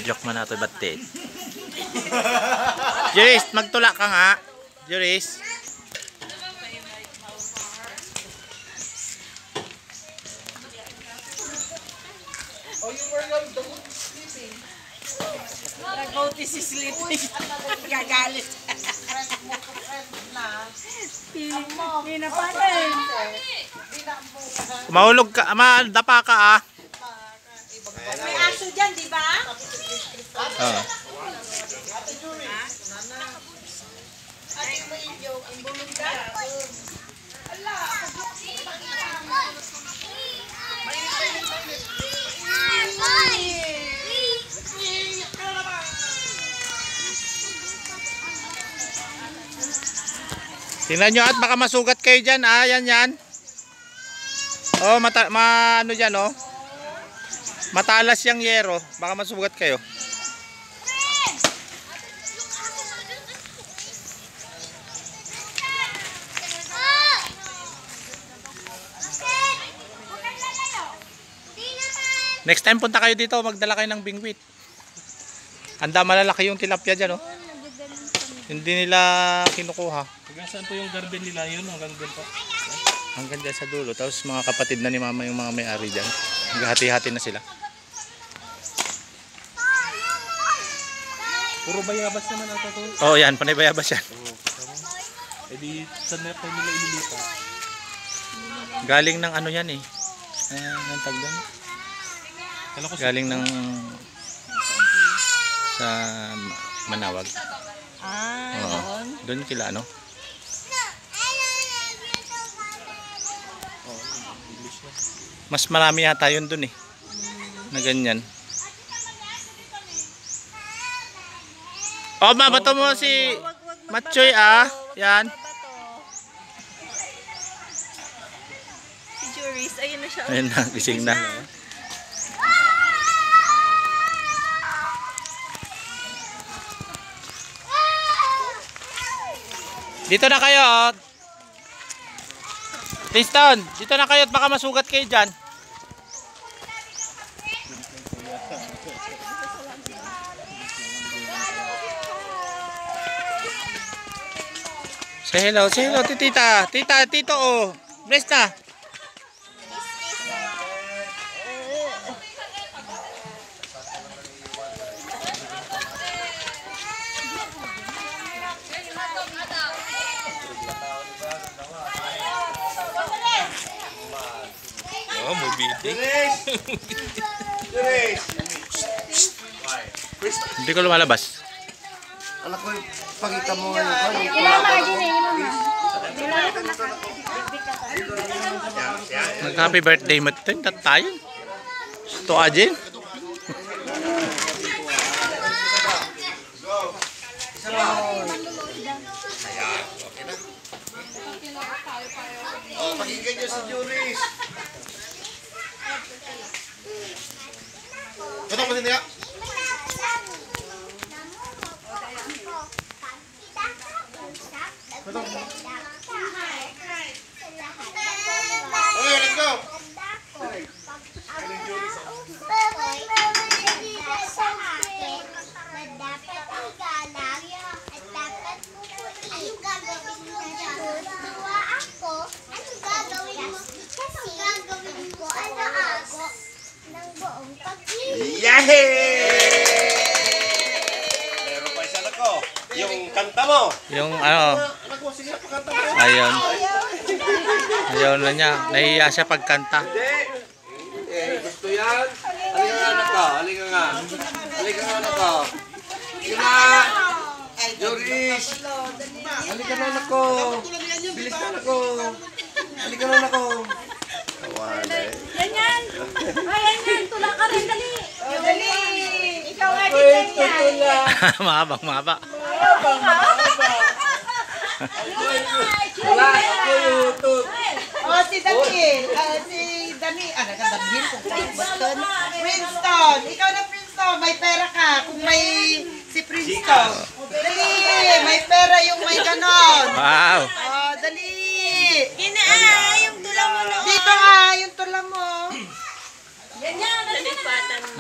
Joke man nato batte. Juris, magtula ka nga. Juris. Oh, you were the one sleeping. Nag-out is sleeping. Gagalit. Pinapatay. Mahulog ka, madapa ka ah. May aso dyan, di ba? Oh. Tingnan nyo at baka masugat kayo dyan ah, yan. Oh, ano dyan oh. Matalas yung yero, baka masugat kayo. Next time punta kayo dito, magdala kayo ng bingwit. Anda malalaki yung tilapia dyan oh. Hindi nila kinukuha. Hanggang saan po yung garden nila yun? Hanggang doon pa? Hanggang dyan sa dulo. Tapos mga kapatid na ni mama yung mga may-ari dyan. Naghahati-hati na sila. Puro bayabas naman ata to. Oh yan, panay bayabas yan. Eh di, saan na pa nila ililipat? Galing ng ano yan eh. Ang tag doon. Galing ng sa Manawag. Oo. Doon kila ano? Mas marami yata yun doon eh. Na ganyan. Oh, mabato mo si Machoy ah. Yan. Si Juris, ayun na siya. Ayun na, gising na. Dito na kayo oh. Tiston, dito na kayo at baka masugat kayo dyan. Say hello tita. Tito oh. Bless na. Oh, mobiti. Juris! Hindi ko lumalabas. Anak ko, pakita mo ngayon. Mag-happy birthday mo ito. Tayo. Ito ajin. Oh, pakinggan nyo si Juris. Ito pa din niya. Okay, let's go. Yay! Meron pa isa na ko. Yung kanta mo. Yung ano. Anak ko, sige, pakanta mo. Ayun. Ayun na niya. Nahiya siya pagkanta. Hindi. Gusto yan. Halika nga anak ko. Halika nga. Halika nga anak ko. Halika na. Juris. Halika na anak ko. Bilis na anak ko. Halika na anak ko. Yan. Ayan. Tula ka rin. Dali. Dali. Ikaw nga din yan. Mahaba. Wala ako YouTube. Oh, si Dani. Nagkadamhin kung Princeton. Princeton. Ikaw na Princeton. May pera ka. Kung may si Princeton. Dali. May pera yung may ganon. Wow. Oh, dali. Yung tula mo na. Dito nga, yung tula mo. Yan, nalipatan mo.